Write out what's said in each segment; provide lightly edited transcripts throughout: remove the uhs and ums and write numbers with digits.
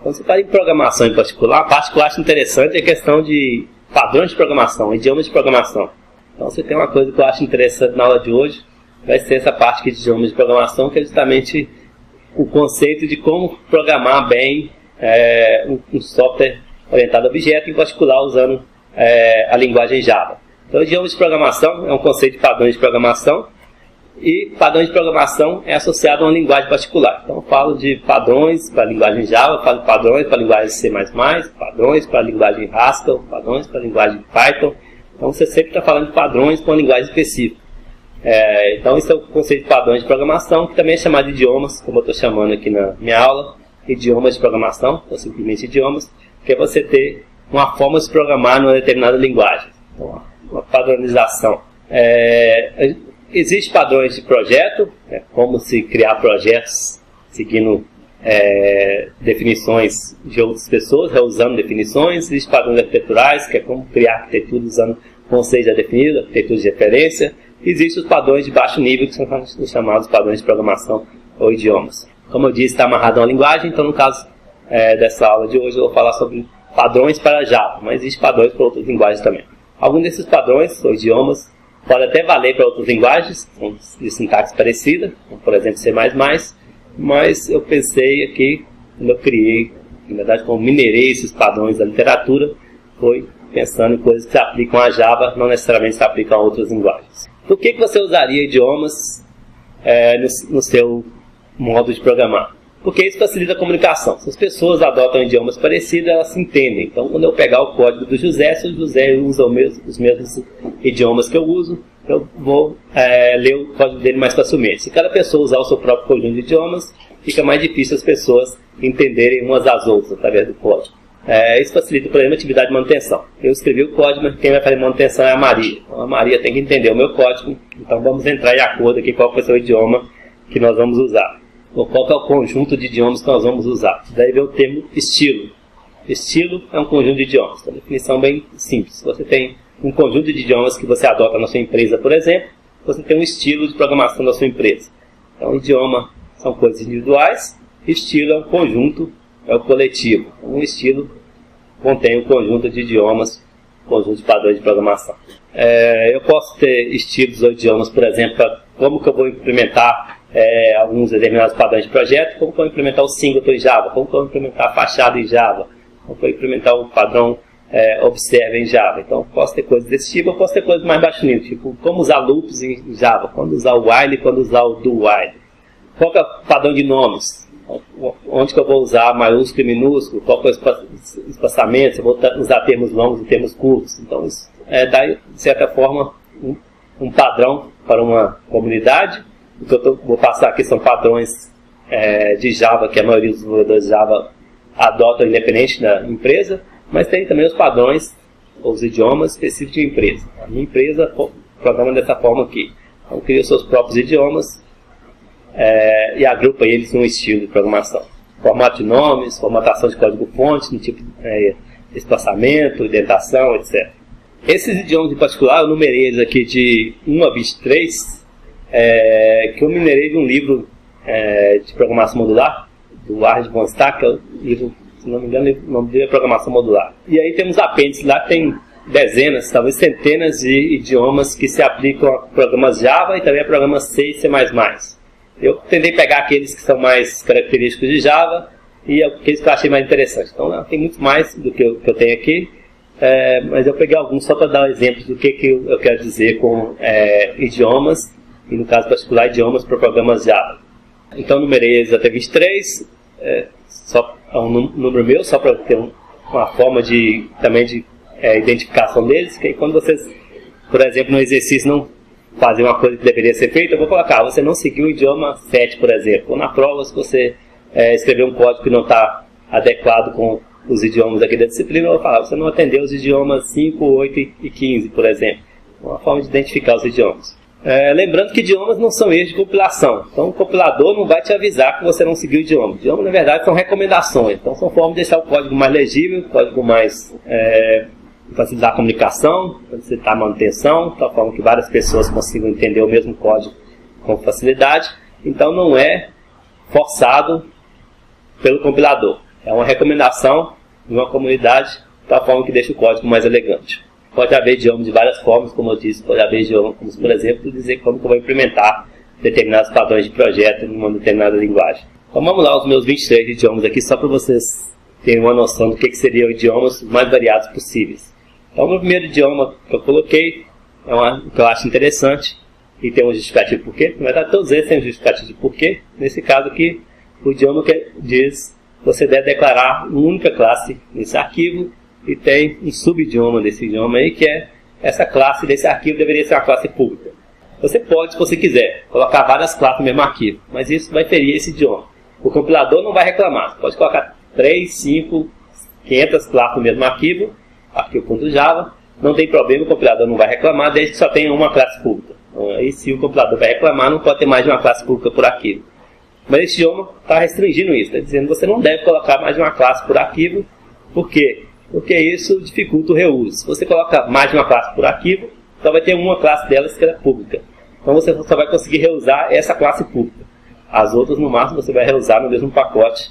Quando você fala em programação em particular, a parte que eu acho interessante é a questão de padrões de programação, idiomas de programação. Então, você tem uma coisa que eu acho interessante na aula de hoje, vai ser essa parte aqui de idiomas de programação, que é justamente o conceito de como programar bem um software orientado a objeto, em particular usando a linguagem Java. Então, idiomas de programação é um conceito de padrões de programação, e padrões de programação é associado a uma linguagem particular. Então, eu falo de padrões para a linguagem Java, falo de padrões para a linguagem C++, padrões para a linguagem Haskell, padrões para a linguagem Python. Então, você sempre está falando de padrões para uma linguagem específica. Então, esse é o conceito de padrões de programação, que também é chamado de idiomas, como eu estou chamando aqui na minha aula, idiomas de programação, ou simplesmente idiomas, que é você ter uma forma de se programar numa determinada linguagem. Então, uma padronização. Existem padrões de projeto, como se criar projetos seguindo definições de outras pessoas, reusando definições. Existem padrões arquiteturais, que é como criar arquitetura usando conceitos já definidos, arquitetura de referência. Existem os padrões de baixo nível, que são os chamados padrões de programação ou idiomas. Como eu disse, está amarrado a uma linguagem, então no caso dessa aula de hoje eu vou falar sobre padrões para Java, mas existem padrões para outras linguagens também. Alguns desses padrões ou idiomas podem até valer para outras linguagens, de sintaxe parecida, como por exemplo C++, mas eu pensei aqui, quando eu criei, na verdade, como minerei esses padrões da literatura, foi pensando em coisas que se aplicam a Java, não necessariamente se aplicam a outras linguagens. Por que você usaria idiomas no seu modo de programar? Porque isso facilita a comunicação. Se as pessoas adotam idiomas parecidos, elas se entendem. Então, quando eu pegar o código do José, se o José usa os mesmos idiomas que eu uso, eu vou ler o código dele mais facilmente. Se cada pessoa usar o seu próprio conjunto de idiomas, fica mais difícil as pessoas entenderem umas das outras através do código. Isso facilita, por exemplo, a atividade de manutenção. Eu escrevi o código, mas quem vai fazer manutenção é a Maria. Então, a Maria tem que entender o meu código. Então, vamos entrar em acordo aqui qual vai ser o idioma que nós vamos usar. Ou qual é o conjunto de idiomas que nós vamos usar. Daí vem o termo estilo. Estilo é um conjunto de idiomas. Então, a definição bem simples. Você tem um conjunto de idiomas que você adota na sua empresa, por exemplo. Você tem um estilo de programação da sua empresa. Então, idioma são coisas individuais. Estilo é um conjunto, é o coletivo. Um estilo contém um conjunto de idiomas, conjunto de padrões de programação. Eu posso ter estilos ou idiomas, por exemplo, para como que eu vou implementar alguns determinados padrões de projeto, como que eu vou implementar o singleton em Java, como que eu vou implementar a fachada em Java, como que eu vou implementar o padrão observe em Java. Então, eu posso ter coisas desse tipo, eu posso ter coisas mais baixo nível, tipo como usar loops em Java, quando usar o while, quando usar o do while. Qual que é o padrão de nomes? Onde que eu vou usar maiúsculo e minúsculo? Qual que é o espaçamento? Se eu vou usar termos longos e termos curtos? Então, isso dá, de certa forma, um padrão para uma comunidade. O que eu vou passar aqui são padrões de Java, que a maioria dos desenvolvedores de Java adotam independente da empresa, mas tem também os padrões, os idiomas específicos de empresa. A minha empresa programa dessa forma aqui. Então, cria os seus próprios idiomas e agrupa eles num estilo de programação. Formato de nomes, formatação de código-fonte, no tipo de espaçamento, indentação, etc. Esses idiomas em particular, eu numerei eles aqui de 1 a 23, que eu minerei de um livro de programação modular, do Ard von Stack, que é o livro, se não me engano, o nome dele é Programação Modular. E aí temos apêndices lá, tem dezenas, talvez centenas de idiomas que se aplicam a programas Java e também a programas C e C++. Eu tentei pegar aqueles que são mais característicos de Java e aqueles que eu achei mais interessantes. Então, tem muito mais do que eu tenho aqui, mas eu peguei alguns só para dar exemplos do que eu quero dizer com idiomas, e no caso particular, idiomas para programas Java. Então, numerei eles até 23, só é um número meu, só para ter uma forma também de identificação deles, que aí quando vocês, por exemplo, no exercício não fazer uma coisa que deveria ser feita, eu vou colocar, você não seguiu o idioma 7, por exemplo. Ou na prova, se você escreveu um código que não está adequado com os idiomas aqui da disciplina, eu vou falar, você não atendeu os idiomas 5, 8 e 15, por exemplo. Uma forma de identificar os idiomas. Lembrando que idiomas não são erros de compilação. Então, o compilador não vai te avisar que você não seguiu o idioma. Idiomas, na verdade, são recomendações. Então, são formas de deixar o código mais legível, o código mais facilitar a comunicação, facilitar a manutenção, de tal forma que várias pessoas consigam entender o mesmo código com facilidade. Então, não é forçado pelo compilador. É uma recomendação de uma comunidade da forma que deixa o código mais elegante. Pode haver idiomas de várias formas, como eu disse, pode haver idiomas, por exemplo, dizer como que eu vou implementar determinados padrões de projeto em uma determinada linguagem. Então vamos lá, os meus 23 idiomas aqui, só para vocês terem uma noção do que seriam idiomas mais variados possíveis. Então o meu primeiro idioma que eu coloquei é um que eu acho interessante e tem um justificativo de porquê. Na verdade, todos eles têm um justificativo de porquê. Nesse caso aqui, o idioma que diz que você deve declarar uma única classe nesse arquivo e tem um subidioma desse idioma aí, que é essa classe desse arquivo deveria ser uma classe pública. Você pode, se você quiser, colocar várias classes no mesmo arquivo, mas isso vai ferir esse idioma. O compilador não vai reclamar. Você pode colocar 3, 5, 500 classes no mesmo arquivo, arquivo.java, não tem problema, o compilador não vai reclamar, desde que só tenha uma classe pública. Então, aí se o compilador vai reclamar, não pode ter mais de uma classe pública por arquivo. Mas esse idioma está restringindo isso, está dizendo que você não deve colocar mais de uma classe por arquivo. Por quê? Porque isso dificulta o reuso. Se você coloca mais de uma classe por arquivo, só vai ter uma classe delas que é pública. Então você só vai conseguir reusar essa classe pública. As outras, no máximo, você vai reusar no mesmo pacote.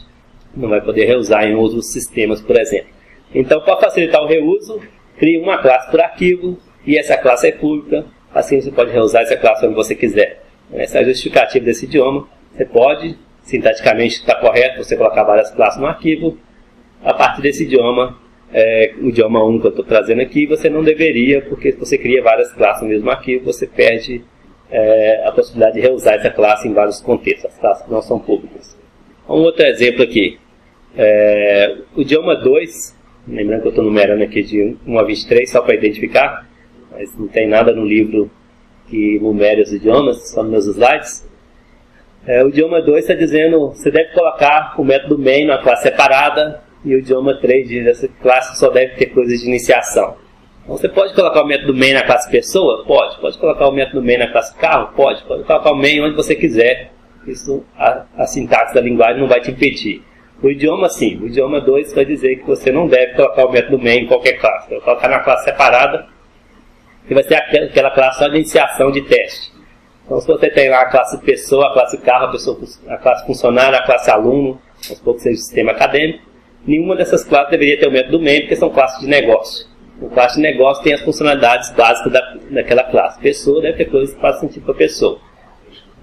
Não vai poder reusar em outros sistemas, por exemplo. Então, para facilitar o reuso, crie uma classe por arquivo e essa classe é pública. Assim você pode reusar essa classe onde você quiser. Essa é a justificativa desse idioma. Você pode, sintaticamente está correto, você colocar várias classes no arquivo. A partir desse idioma, o idioma 1 que eu estou trazendo aqui, você não deveria, porque se você cria várias classes no mesmo arquivo, você perde a possibilidade de reusar essa classe em vários contextos. As classes não são públicas. Um outro exemplo aqui. O idioma 2, lembrando que eu estou numerando aqui de 1 a 23, só para identificar, mas não tem nada no livro que numere os idiomas, só nos meus slides. O idioma 2 está dizendo que você deve colocar o método main numa classe separada, e o idioma 3 diz que essa classe só deve ter coisas de iniciação. Então você pode colocar o método main na classe pessoa? Pode. Pode colocar o método main na classe carro? Pode. Pode colocar o main onde você quiser. Isso, a sintaxe da linguagem não vai te impedir. O idioma, sim. O idioma 2 vai dizer que você não deve colocar o método main em qualquer classe. Vai colocar na classe separada, que vai ser aquela classe só de iniciação de teste. Então, se você tem lá a classe pessoa, a classe carro, a classe funcionário, a classe aluno, vamos supor que seja o sistema acadêmico, nenhuma dessas classes deveria ter o método main, porque são classes de negócio. O classe de negócio tem as funcionalidades básicas daquela classe. Pessoa deve ter coisas que fazem sentido para a pessoa.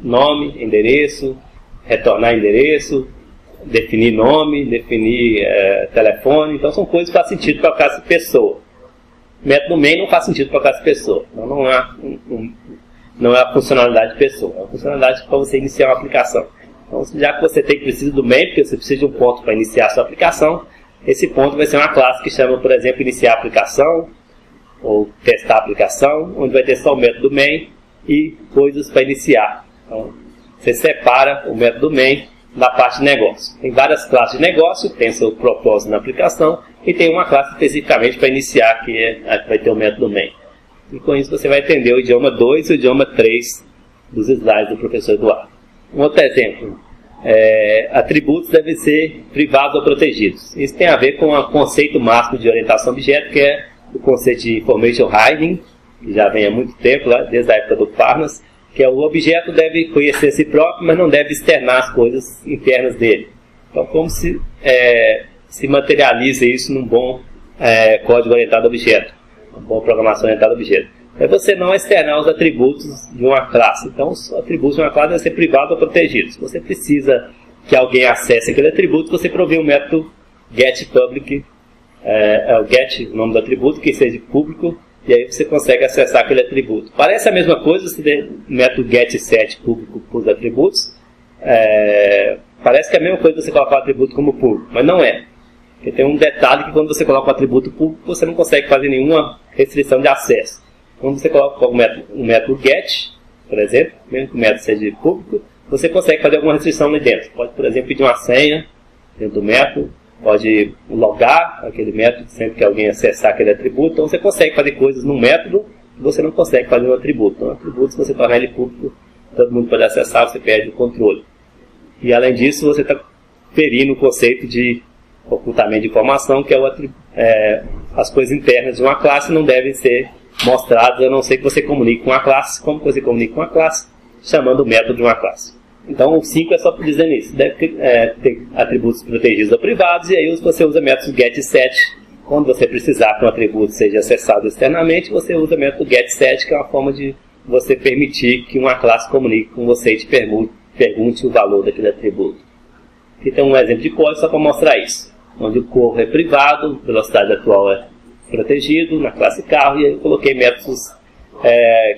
Nome, endereço, retornar endereço, definir nome, definir telefone. Então são coisas que fazem sentido para a classe pessoa. Método main não faz sentido para a classe pessoa. Então não é a funcionalidade de pessoa. É uma funcionalidade para você iniciar uma aplicação. Então, já que você precisa do main, porque você precisa de um ponto para iniciar a sua aplicação, esse ponto vai ser uma classe que chama, por exemplo, iniciar a aplicação, ou testar a aplicação, onde vai ter só o método main e coisas para iniciar. Então, você separa o método main da parte de negócio. Tem várias classes de negócio, tem seu propósito na aplicação, e tem uma classe especificamente para iniciar, que vai ter o método main. E com isso você vai entender o idioma 2 e o idioma 3 dos slides do professor Eduardo. Um outro exemplo, atributos devem ser privados ou protegidos. Isso tem a ver com o conceito máximo de orientação a objeto, que é o conceito de information hiding, que já vem há muito tempo, lá, desde a época do Parnas, que é o objeto deve conhecer a si próprio, mas não deve externar as coisas internas dele. Então, como se materializa isso num bom código orientado a objeto, uma boa programação orientada a objeto? É você não externar os atributos de uma classe. Então, os atributos de uma classe devem ser privados ou protegidos. Se você precisa que alguém acesse aquele atributo, você provê um método getPublic, o get, o nome do atributo, que seja público, e aí você consegue acessar aquele atributo. Parece a mesma coisa se der o método getSet público para os atributos. Parece que é a mesma coisa você colocar o atributo como público, mas não é. Porque tem um detalhe que quando você coloca o atributo público, você não consegue fazer nenhuma restrição de acesso. Quando você coloca o método get, por exemplo, mesmo que o método seja público, você consegue fazer alguma restrição ali dentro. Pode, por exemplo, pedir uma senha dentro do método, pode logar aquele método sempre que alguém acessar aquele atributo. Então você consegue fazer coisas no método que você não consegue fazer no atributo. Então, o atributo, se você tornar ele público, todo mundo pode acessar, você perde o controle. E além disso, você está ferindo o conceito de ocultamento de informação, que é as coisas internas de uma classe não devem ser mostradas, a não ser que você comunique com a classe. Como que você comunica com a classe? Chamando o método de uma classe. Então o 5 é só dizendo isso, deve ter atributos protegidos ou privados, e aí você usa método getSet. Quando você precisar que um atributo seja acessado externamente, você usa o método getSet, que é uma forma de você permitir que uma classe comunique com você e te pergunte o valor daquele atributo. Aqui tem um exemplo de código só para mostrar isso, onde o corpo é privado, velocidade atual é protegido na classe carro, e aí eu coloquei métodos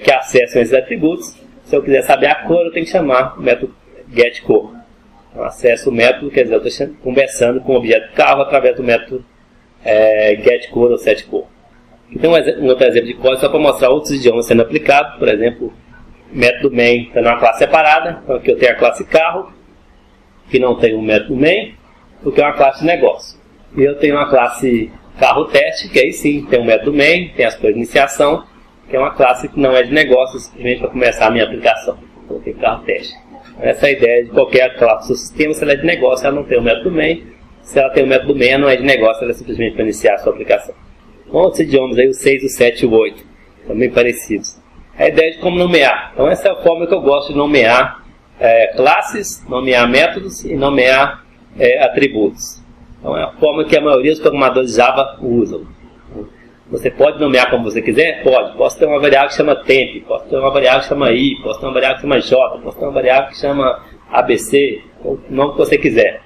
que acessam esses atributos. Se eu quiser saber a cor, eu tenho que chamar o método getCor. Então, acesso o método, quer dizer, eu estou conversando com o objeto carro através do método getCor ou setCor. Aqui tem um outro exemplo de código só para mostrar outros idiomas sendo aplicados. Por exemplo, o método main está numa classe separada. Então aqui eu tenho a classe carro, que não tem um método main, porque é uma classe de negócio. E eu tenho uma classe carro teste, que aí sim tem um método main, tem as coisas de iniciação, que é uma classe que não é de negócio, simplesmente para começar a minha aplicação. Coloquei carro teste. Essa é a ideia de qualquer classe do sistema. Se ela é de negócio, ela não tem o método main. Se ela tem o método main, ela não é de negócio, ela é simplesmente para iniciar a sua aplicação. Outros idiomas aí, o 6, o 7 e o 8, também parecidos. A ideia de como nomear. Então essa é a forma que eu gosto de nomear classes, nomear métodos e nomear atributos. Então é a forma que a maioria dos programadores de Java usam. Você pode nomear como você quiser? Pode. Posso ter uma variável que chama temp, posso ter uma variável que chama i, posso ter uma variável que chama j, posso ter uma variável que chama abc, o nome que você quiser.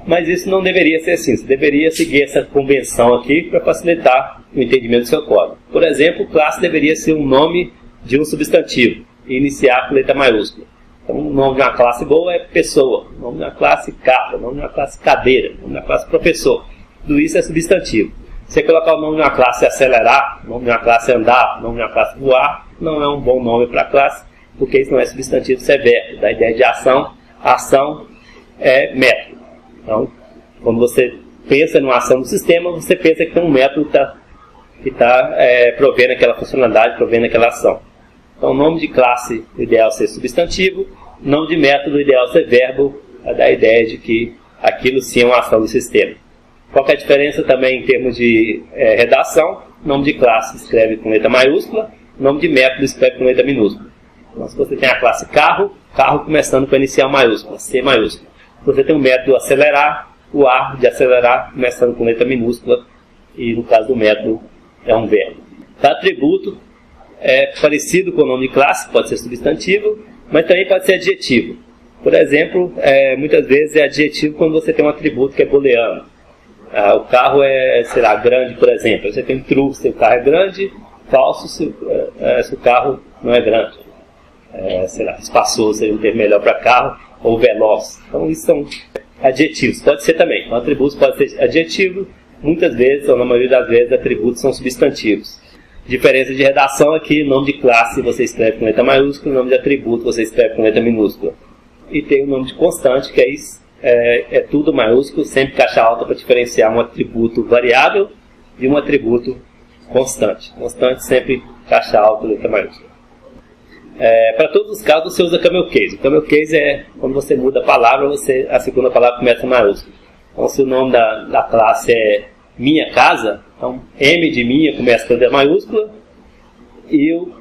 Mas isso não deveria ser assim. Você deveria seguir essa convenção aqui para facilitar o entendimento do seu código. Por exemplo, classe deveria ser um nome de um substantivo e iniciar com letra maiúscula. Então, o nome de uma classe boa é pessoa, o nome de uma classe carro, o nome de uma classe cadeira, o nome de uma classe professor. Tudo isso é substantivo. Você colocar o nome de uma classe acelerar, o nome de uma classe andar, o nome de uma classe voar, não é um bom nome para a classe, porque isso não é substantivo, isso é verbo. Da ideia de ação, ação é método. Então, quando você pensa numa ação do sistema, você pensa que tem um método que está provendo aquela funcionalidade, provendo aquela ação. Então, o nome de classe, o ideal é ser substantivo, nome de método, o ideal é ser verbo, da ideia de que aquilo sim é uma ação do sistema. Qual que é a diferença também em termos de redação? Nome de classe escreve com letra maiúscula, nome de método escreve com letra minúscula. Então, se você tem a classe carro, carro começando com a inicial maiúscula, C maiúscula. Se você tem o método acelerar, o A de acelerar começando com letra minúscula, e no caso do método é um verbo. O atributo é parecido com o nome de classe, pode ser substantivo, mas também pode ser adjetivo. Por exemplo, muitas vezes é adjetivo quando você tem um atributo que é booleano. O carro é, sei lá, grande, por exemplo. Você tem true se o carro é grande, falso se o carro não é grande. Sei lá, espaçoso seria um termo melhor para carro, ou veloz. Então isso são adjetivos, pode ser também. Então, atributos pode ser adjetivo, muitas vezes, ou na maioria das vezes, atributos são substantivos. Diferença de redação aqui, nome de classe você escreve com letra maiúscula, nome de atributo você escreve com letra minúscula. E tem o nome de constante, que é tudo maiúsculo, sempre caixa alta para diferenciar um atributo variável de um atributo constante. Constante sempre caixa alta, letra maiúscula. Para todos os casos você usa camel case. O camel case é quando você muda a palavra, a segunda palavra começa em maiúsculo. Então se o nome da classe é minha casa, então M de minha começa com letra maiúscula e o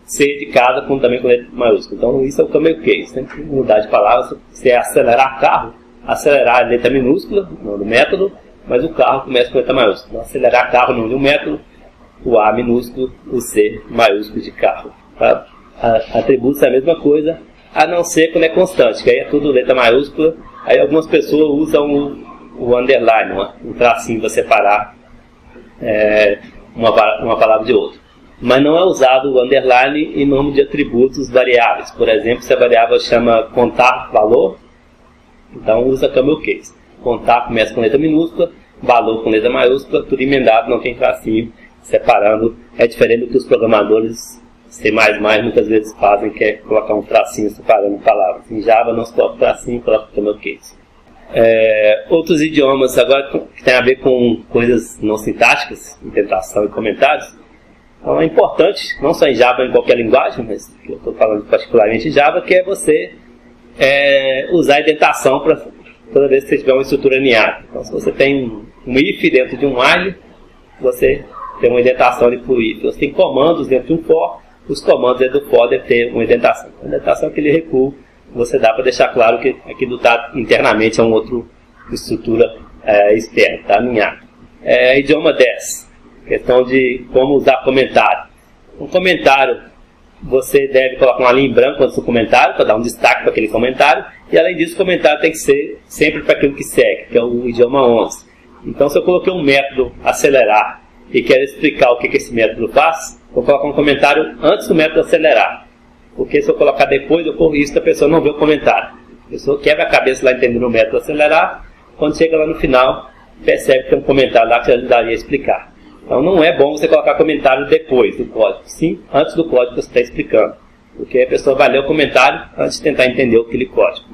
C de casa também com letra maiúscula. Então isso é o camel case. Tem que mudar de palavra. Se é acelerar carro, acelerar é letra minúscula, não do método, mas o carro começa com letra maiúscula. Então acelerar carro não de um método, o A minúsculo, o C maiúsculo de carro. Tá? Atributos é a mesma coisa, a não ser quando é constante, que aí é tudo letra maiúscula. Aí algumas pessoas usam o underline, um tracinho para separar uma palavra de outra. Mas não é usado o underline em nome de atributos variáveis. Por exemplo, se a variável chama contar valor, então usa camel case. Contar começa com letra minúscula, valor com letra maiúscula, tudo emendado, não tem tracinho separando. É diferente do que os programadores C++ muitas vezes fazem, que é colocar um tracinho separando palavras. Em Java não se coloca tracinho, coloca camel case. Outros idiomas agora que tem a ver com coisas não sintáticas, indentação e comentários. Então é importante, não só em Java, em qualquer linguagem, mas eu estou falando particularmente em Java, que é você usar a indentação para toda vez que você tiver uma estrutura linear. Então se você tem um if dentro de um while, você tem uma indentação ali por if. Você tem comandos dentro de um for, os comandos dentro do for devem ter uma indentação. A indentação é aquele recuo você dá para deixar claro que aquilo está internamente é uma outra estrutura externa, está alinhado. Idioma 10, questão de como usar comentário. Um comentário, você deve colocar uma linha em branco antes do comentário, para dar um destaque para aquele comentário, e além disso o comentário tem que ser sempre para aquilo que segue, que é o idioma 11. Então se eu coloquei um método acelerar e quero explicar o que esse método faz, vou colocar um comentário antes do método acelerar. Porque se eu colocar depois, eu corro isso, a pessoa não vê o comentário. A pessoa quebra a cabeça lá entendendo o método acelerar, quando chega lá no final, percebe que tem um comentário lá que ajudaria a explicar. Então não é bom você colocar comentário depois do código, sim antes do código que você está explicando. Porque a pessoa vai ler o comentário antes de tentar entender aquele código.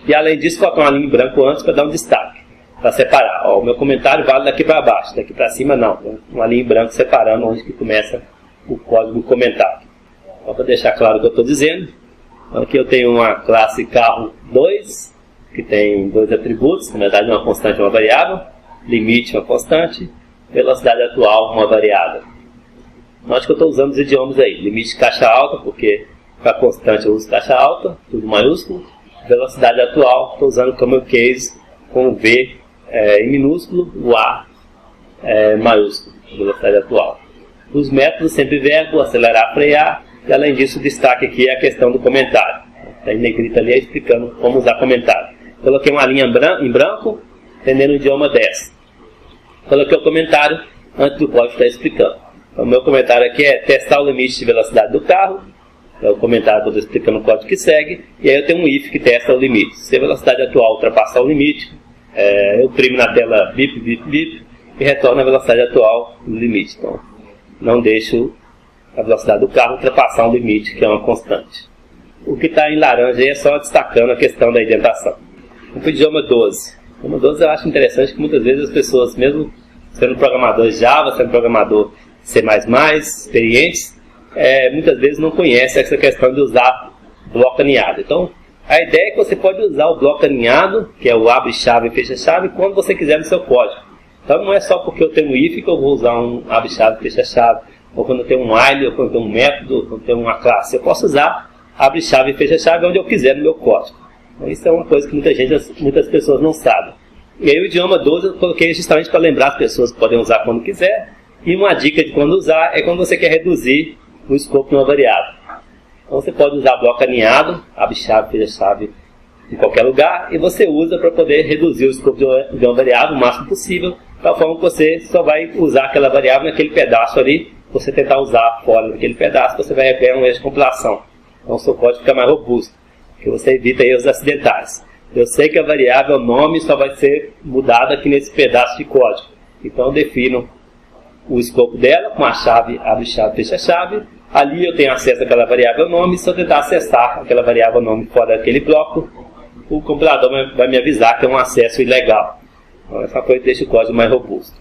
E além disso, colocar uma linha em branco antes para dar um destaque, para separar. O meu comentário vale daqui para baixo, daqui para cima não. Então, uma linha em branco separando onde que começa o código do comentário. Só para deixar claro o que eu estou dizendo. Então, aqui eu tenho uma classe carro 2, que tem dois atributos, na verdade uma constante e uma variável, limite uma constante, velocidade atual uma variável. Note que eu estou usando os idiomas aí, limite de caixa alta, porque para constante eu uso caixa alta, tudo maiúsculo, velocidade atual, estou usando o camel case com o V em minúsculo, o A maiúsculo, velocidade atual. Os métodos sempre verbo, acelerar, frear, e além disso o destaque aqui é a questão do comentário. Está em negrito ali explicando como usar comentário. Coloquei uma linha em branco, entendendo o idioma 10. Coloquei o comentário antes do código estar explicando. Então, o meu comentário aqui é testar o limite de velocidade do carro. É o comentário que eu estou explicando o código que segue. E aí eu tenho um if que testa o limite. Se a velocidade atual ultrapassar o limite, eu primo na tela bip, bip, bip e retorno a velocidade atual do limite. Então, não deixo a velocidade do carro ultrapassar um limite, que é uma constante. O que está em laranja aí é só destacando a questão da indentação. Vamos para o idioma 12. O idioma 12 eu acho interessante que muitas vezes as pessoas, mesmo sendo programador Java, sendo programador C++, experientes, muitas vezes não conhecem essa questão de usar bloco alinhado. Então, a ideia é que você pode usar o bloco alinhado, que é o abre-chave e fecha-chave, quando você quiser no seu código. Então, não é só porque eu tenho um if que eu vou usar um abre-chave e fecha-chave, ou quando eu tenho um while, ou quando eu tenho um método, ou quando eu tenho uma classe. Eu posso usar abre-chave e fecha-chave onde eu quiser no meu código. Então, isso é uma coisa que muitas pessoas não sabem. E aí o idioma 12 eu coloquei justamente para lembrar as pessoas que podem usar quando quiser. E uma dica de quando usar é quando você quer reduzir o escopo de uma variável. Então você pode usar bloco alinhado, abre-chave, fecha-chave em qualquer lugar, e você usa para poder reduzir o escopo de uma variável o máximo possível, de tal forma que você só vai usar aquela variável naquele pedaço ali. Você tentar usar fora daquele pedaço, você vai ganhar um erro de compilação. Então o seu código fica mais robusto, porque você evita erros acidentais. Eu sei que a variável nome só vai ser mudada aqui nesse pedaço de código. Então eu defino o escopo dela com a chave abre-chave, fecha-chave. Ali eu tenho acesso àquela variável nome. Se eu tentar acessar aquela variável nome fora daquele bloco, o compilador vai me avisar que é um acesso ilegal. Então essa coisa deixa o código mais robusto.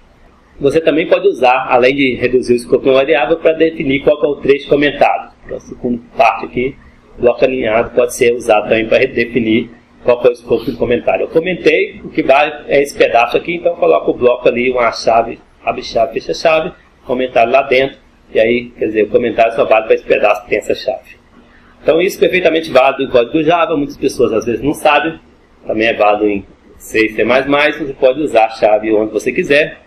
Você também pode usar, além de reduzir o escopo de uma variável, para definir qual é o trecho comentado. Então a segunda parte aqui, bloco alinhado, pode ser usado também para definir qual é o escopo do comentário. Eu comentei, o que vale é esse pedaço aqui, então eu coloco o bloco ali, uma chave, abre-chave, fecha-chave, comentário lá dentro, e aí, quer dizer, o comentário só vale para esse pedaço que tem essa chave. Então isso é perfeitamente válido em código Java, muitas pessoas às vezes não sabem, também é válido em C e C++, você pode usar a chave onde você quiser.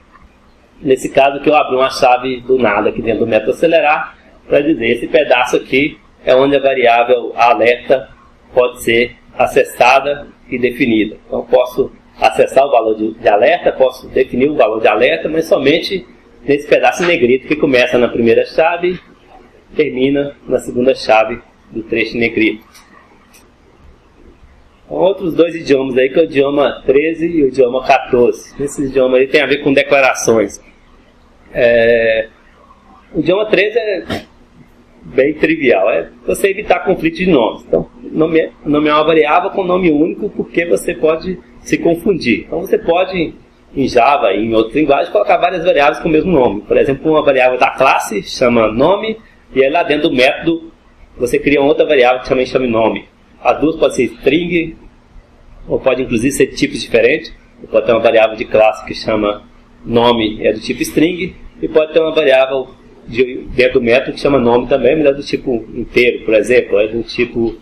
Nesse caso que eu abri uma chave do nada aqui dentro do método acelerar, para dizer, esse pedaço aqui é onde a variável alerta pode ser acessada e definida. Então posso acessar o valor de alerta, posso definir o valor de alerta, mas somente nesse pedaço negrito que começa na primeira chave e termina na segunda chave do trecho negrito. Outros dois idiomas aí, que é o idioma 13 e o idioma 14. Esse idioma aí tem a ver com declarações. O idioma 13 é bem trivial, é você evitar conflito de nomes. Então, nomear uma variável com nome único, porque você pode se confundir. Então você pode, em Java e em outras linguagens, colocar várias variáveis com o mesmo nome. Por exemplo, uma variável da classe chama nome, e aí lá dentro do método você cria uma outra variável que também chama nome. As duas podem ser string, ou pode inclusive ser de tipos diferentes. Pode ter uma variável de classe que chama nome, é do tipo string, e pode ter uma variável dentro do método que chama nome também, mas é do tipo inteiro, por exemplo, é do tipo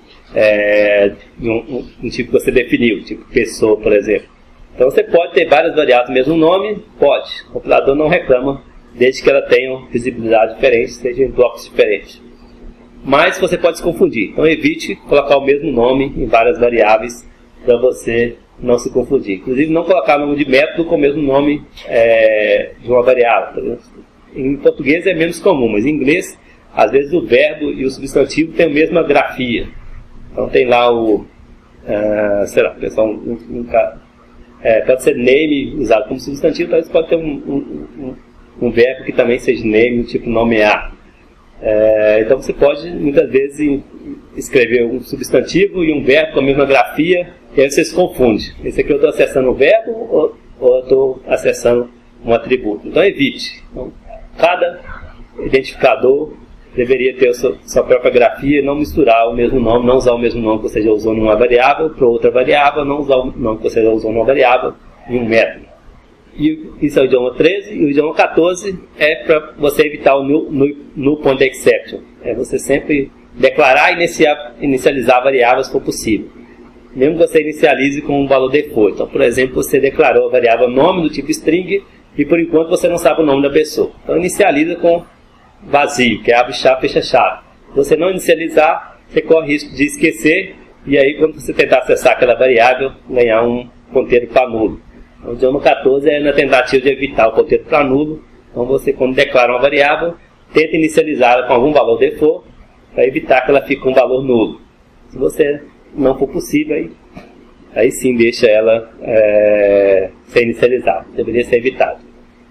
de um tipo que você definiu, tipo pessoa, por exemplo. Então você pode ter várias variáveis do mesmo nome? Pode. O compilador não reclama, desde que ela tenha visibilidade diferente, seja em blocos diferentes. Mas você pode se confundir. Então evite colocar o mesmo nome em várias variáveis para você não se confundir. Inclusive não colocar o nome de método com o mesmo nome de uma variável. Em português é menos comum, mas em inglês, às vezes o verbo e o substantivo têm a mesma grafia. Então tem lá sei lá, pessoal, pode ser name usado como substantivo, talvez pode ter um verbo que também seja name, tipo nomear. Então você pode muitas vezes escrever um substantivo e um verbo com a mesma grafia, e aí você se confunde. Esse aqui eu estou acessando um verbo ou eu estou acessando um atributo. Então evite. Então, cada identificador deveria ter sua própria grafia e não misturar o mesmo nome, não usar o mesmo nome que você já usou numa variável para outra variável, não usar o nome que você já usou numa variável em um método. E isso é o idioma 13, e o idioma 14 é para você evitar o null pointer exception. É você sempre declarar e inicializar variáveis se for possível. Mesmo que você inicialize com um valor default. Então, por exemplo, você declarou a variável nome do tipo string e por enquanto você não sabe o nome da pessoa. Então inicializa com vazio, que é abre chave, fecha chave. Se você não inicializar, você corre risco de esquecer e aí quando você tentar acessar aquela variável, ganhar um ponteiro para nulo. Então, o idioma 14 é na tentativa de evitar o ponteiro para nulo. Então você, quando declara uma variável, tenta inicializá-la com algum valor default para evitar que ela fique com um valor nulo. Se você não for possível, aí sim deixa ela ser inicializada. Deveria ser evitado.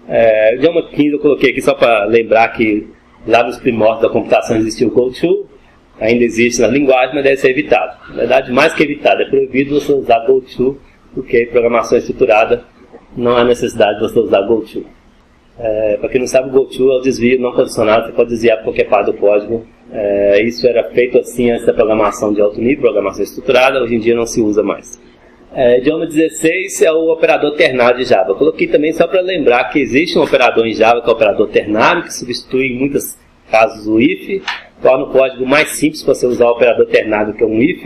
O idioma 15 eu coloquei aqui só para lembrar que lá nos primórdios da computação existiu o GoTo, ainda existe na linguagem, mas deve ser evitado. Na verdade, mais que evitado, é proibido você usar GoTo, porque em programação estruturada não há necessidade de você usar GoTo. Para quem não sabe, o GoTo é o desvio não condicionado, você pode desviar para qualquer parte do código. Isso era feito assim antes da programação de alto nível, programação estruturada, hoje em dia não se usa mais. Idioma 16 é o operador ternário de Java. Eu coloquei também só para lembrar que existe um operador em Java que é o operador ternário, que substitui em muitos casos o if, torna o código mais simples para você usar o operador ternário que é um if.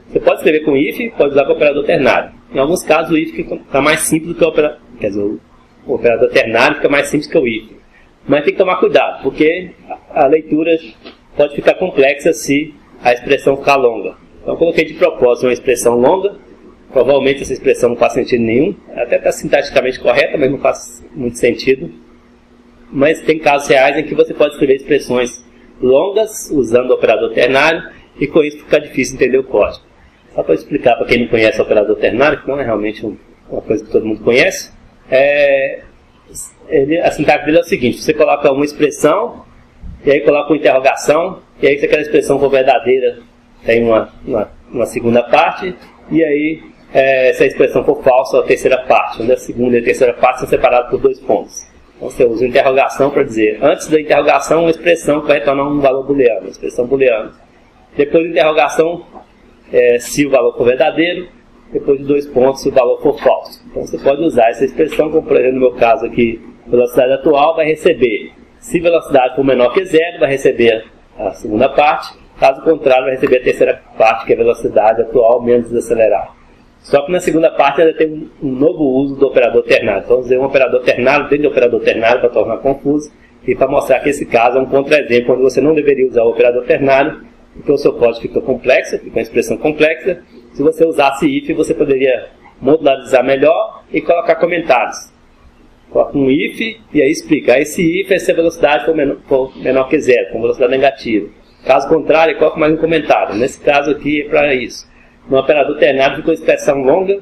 Você pode escrever com if, pode usar com o operador ternário. Em alguns casos o if fica mais simples do que o operador, quer dizer, o operador ternário fica mais simples que o if. Mas tem que tomar cuidado, porque a leitura pode ficar complexa se a expressão ficar longa. Então eu coloquei de propósito uma expressão longa. Provavelmente essa expressão não faz sentido nenhum, até está sintaticamente correta, mas não faz muito sentido. Mas tem casos reais em que você pode escrever expressões longas usando o operador ternário e com isso fica difícil entender o código. Só para explicar para quem não conhece o operador ternário, que não é realmente uma coisa que todo mundo conhece, a sintaxe dele é o seguinte: você coloca uma expressão e aí coloca uma interrogação, e aí se aquela expressão for verdadeira tem uma segunda parte, e aí se a expressão for falsa, a terceira parte, onde a segunda e a terceira parte são separadas por 2 pontos. Então você usa interrogação para dizer, antes da interrogação, uma expressão que vai retornar um valor booleano, uma expressão booleana. Depois da interrogação, se o valor for verdadeiro, depois de 2 pontos, se o valor for falso. Então você pode usar essa expressão, como por exemplo no meu caso aqui, velocidade atual vai receber, se velocidade for menor que 0, vai receber a segunda parte, caso contrário, vai receber a terceira parte, que é a velocidade atual menos desacelerada. Só que na segunda parte ainda tem um novo uso do operador ternário. Então, usei um operador ternário dentro do operador ternário para tornar confuso e para mostrar que esse caso é um contra-exemplo, onde você não deveria usar o operador ternário, porque o seu código fica complexo, fica uma expressão complexa. Se você usasse if, você poderia modularizar melhor e colocar comentários. Coloca um if e aí explica. Esse if é se a velocidade for menor que 0, com velocidade negativa. Caso contrário, coloca mais um comentário. Nesse caso aqui é para isso. No operador ternário ficou expressão longa,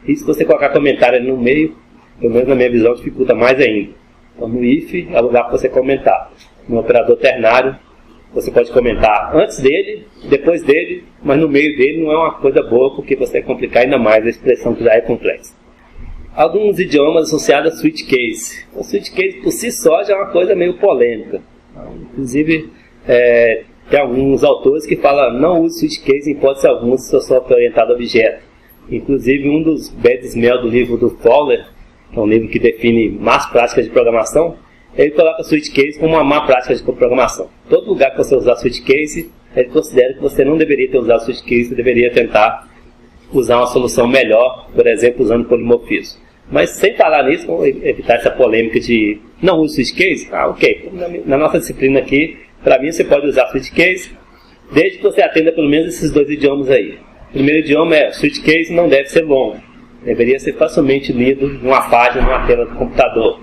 e se você colocar comentário ali no meio, pelo menos na minha visão, dificulta mais ainda. Então no if é o lugar para você comentar. No operador ternário, você pode comentar antes dele, depois dele, mas no meio dele não é uma coisa boa, porque você vai complicar ainda mais a expressão que já é complexa. Alguns idiomas associados a switch case. O switch case por si só já é uma coisa meio polêmica. Inclusive, tem alguns autores que falam não use switch case em hipótese alguma se seu software é orientado a objeto. Inclusive um dos bad smell do livro do Fowler, que é um livro que define más práticas de programação, ele coloca switch case como uma má prática de programação. Todo lugar que você usar switch case ele considera que você não deveria ter usado switch case, você deveria tentar usar uma solução melhor, por exemplo, usando polimorfismo. Mas sem falar nisso, vamos evitar essa polêmica de não use switch case. Ok, na nossa disciplina aqui, para mim você pode usar switch case, desde que você atenda pelo menos esses 2 idiomas aí. O primeiro idioma é, switch case não deve ser longo, deveria ser facilmente lido numa página, numa tela do computador.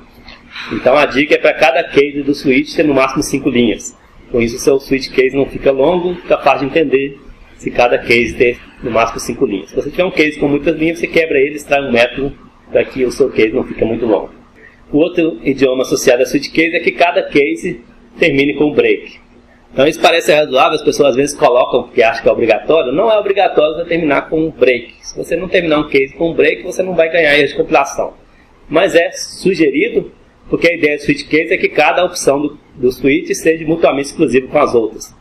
Então a dica é para cada case do switch ter no máximo 5 linhas. Com isso o seu switch case não fica longo, fica fácil de entender se cada case ter no máximo 5 linhas. Se você tiver um case com muitas linhas, você quebra ele, extrai um método para que o seu case não fique muito longo. O outro idioma associado a switch case é que cada case termine com um break. Então isso parece razoável, as pessoas às vezes colocam porque acham que é obrigatório. Não é obrigatório você terminar com um break. Se você não terminar um case com um break, você não vai ganhar erro de compilação. Mas é sugerido, porque a ideia do switch case é que cada opção do switch seja mutuamente exclusiva com as outras.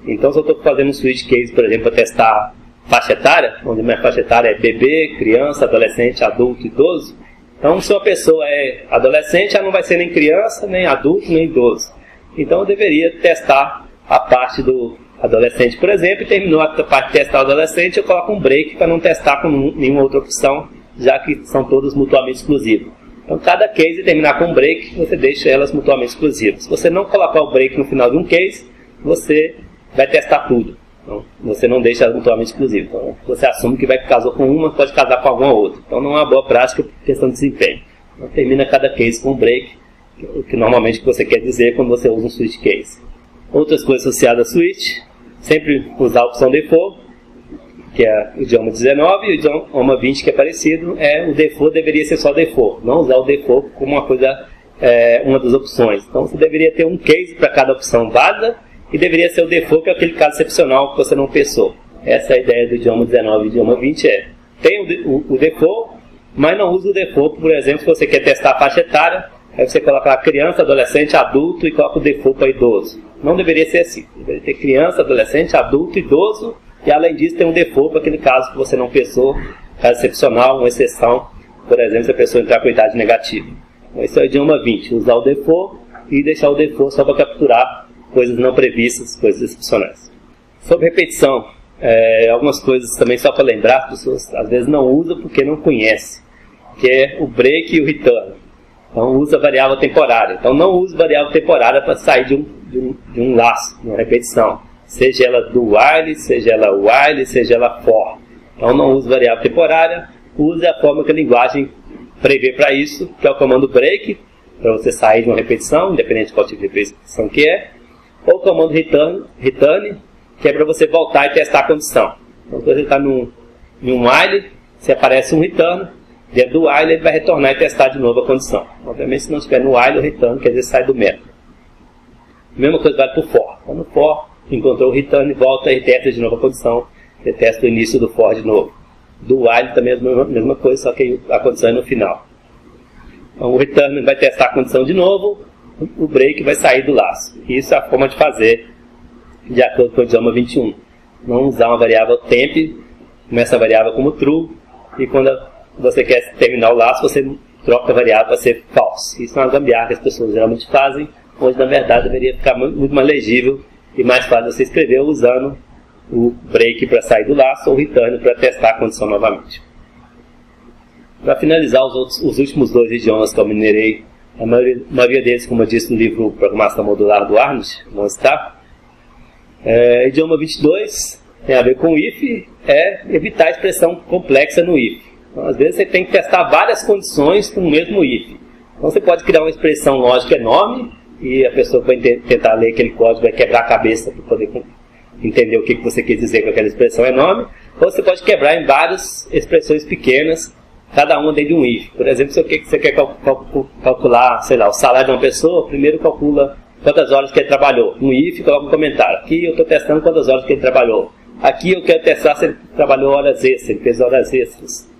Então se eu estou fazendo um switch case, por exemplo, para testar faixa etária, onde minha faixa etária é bebê, criança, adolescente, adulto, idoso. Então se uma pessoa é adolescente, ela não vai ser nem criança, nem adulto, nem idoso. Então eu deveria testar a parte do adolescente, por exemplo, e terminou a parte de testar o adolescente, eu coloco um break para não testar com nenhuma outra opção, já que são todas mutuamente exclusivas. Então cada case terminar com um break, você deixa elas mutuamente exclusivas. Se você não colocar o break no final de um case, você vai testar tudo. Então, você não deixa elas mutuamente exclusivas. Então, você assume que vai casar com uma, pode casar com alguma outra. Então não é uma boa prática por questão de desempenho. Então termina cada case com um break, o que normalmente você quer dizer quando você usa um switch case. Outras coisas associadas a switch, sempre usar a opção default, que é o idioma 19, e o idioma 20, que é parecido, o default deveria ser só default, não usar o default como uma coisa, uma das opções. Então você deveria ter um case para cada opção válida, e deveria ser o default, que é aquele caso excepcional que você não pensou. Essa é a ideia do idioma 19 e idioma 20, tem o default, mas não use o default, por exemplo, se você quer testar a faixa etária, aí você coloca lá criança, adolescente, adulto e coloca o default para idoso. Não deveria ser assim. Deveria ter criança, adolescente, adulto, idoso e além disso tem um default para aquele caso que você não pensou, caso excepcional, uma exceção, por exemplo, se a pessoa entrar com idade negativa. Então, esse é o idioma 20, usar o default e deixar o default só para capturar coisas não previstas, coisas excepcionais. Sobre repetição, algumas coisas também só para lembrar, as pessoas às vezes não usam porque não conhecem, que é o break e o return. Então usa variável temporária. Então não use variável temporária para sair de um laço, de uma repetição. Seja ela do while, seja ela while, seja ela for. Então não use variável temporária, use a forma que a linguagem prevê para isso, que é o comando break, para você sair de uma repetição, independente de qual tipo de repetição que é, ou o comando return, que é para você voltar e testar a condição. Então quando você está em um while, se aparece um return, dentro do while ele vai retornar e testar de novo a condição. Obviamente se não estiver no while, o return quer dizer sai do método. A mesma coisa vale para o for. Então no for, encontrou o return, volta e testa de novo a condição, testa o início do for de novo. Do while também é a mesma coisa, só que a condição é no final. Então o return vai testar a condição de novo, o break vai sair do laço. Isso é a forma de fazer de acordo com o idioma 21. Não usar uma variável temp, começa a variável como true, e quando você quer terminar o laço, você troca a variável para ser false. Isso é uma gambiarra que as pessoas geralmente fazem, onde na verdade deveria ficar muito mais legível e mais fácil você escrever usando o break para sair do laço ou o return para testar a condição novamente. Para finalizar os últimos dois idiomas que eu minerei, a maioria deles, como eu disse no livro Programação Modular do Arnold, não está. Idioma 22 tem a ver com if, evitar a expressão complexa no if. Então, às vezes você tem que testar várias condições com o mesmo if. Então você pode criar uma expressão lógica enorme e a pessoa que vai tentar ler aquele código vai quebrar a cabeça para poder entender o que você quis dizer com aquela expressão enorme. Ou você pode quebrar em várias expressões pequenas, cada uma dentro de um if. Por exemplo, se você quer calcular, sei lá, o salário de uma pessoa, primeiro calcula quantas horas que ele trabalhou. No if, coloca um comentário. Aqui eu estou testando quantas horas que ele trabalhou. Aqui eu quero testar se ele trabalhou horas extras, ele fez horas extras.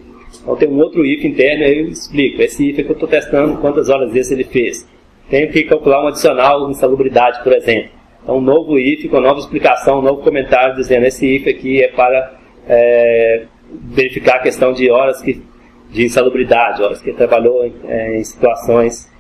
Então tem um outro if interno, aí eu explico. Esse if é que eu estou testando quantas horas extras ele fez. Tenho que calcular um adicional insalubridade, por exemplo. Então um novo if com nova explicação, um novo comentário dizendo esse if aqui é para verificar a questão de horas de insalubridade, horas que ele trabalhou em situações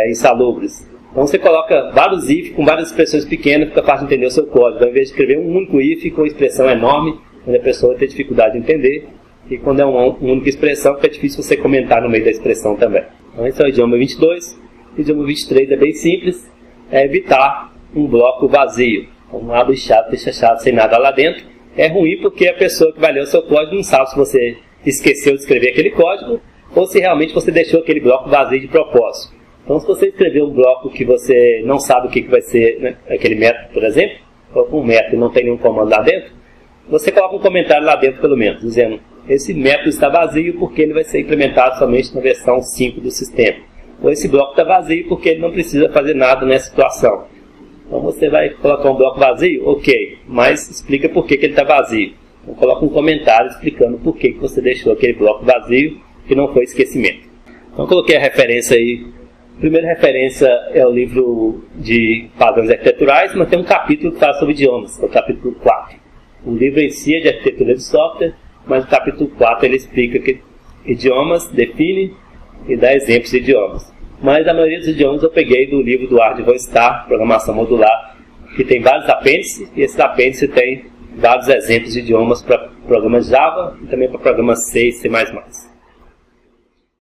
insalubres. Então você coloca vários if com várias expressões pequenas, fica fácil de entender o seu código. Ao invés de escrever um único if com expressão enorme, onde a pessoa tem dificuldade de entender, e quando é uma única expressão, fica difícil você comentar no meio da expressão também. Então esse é o idioma 22. O idioma 23 é bem simples, é evitar um bloco vazio. Então abre chave, fecha chave, sem nada lá dentro. É ruim porque a pessoa que vai ler o seu código não sabe se você esqueceu de escrever aquele código ou se realmente você deixou aquele bloco vazio de propósito. Então se você escrever um bloco que você não sabe o que vai ser, né, aquele método, por exemplo, coloca um método e não tem nenhum comando lá dentro, você coloca um comentário lá dentro pelo menos, dizendo: esse método está vazio porque ele vai ser implementado somente na versão 5 do sistema. Ou esse bloco está vazio porque ele não precisa fazer nada nessa situação. Então você vai colocar um bloco vazio? Ok, mas explica por que ele está vazio. Então coloca um comentário explicando por que você deixou aquele bloco vazio que não foi esquecimento. Então coloquei a referência aí. A primeira referência é o livro de padrões arquiteturais, mas tem um capítulo que fala sobre idiomas, é o capítulo 4. O livro em si é de arquitetura de software, mas o capítulo 4 ele explica que idiomas, define e dá exemplos de idiomas. Mas a maioria dos idiomas eu peguei do livro do Hard Von Starr, Programação Modular, que tem vários apêndices, e esses apêndices tem vários exemplos de idiomas para programas Java e também para programas C e C++.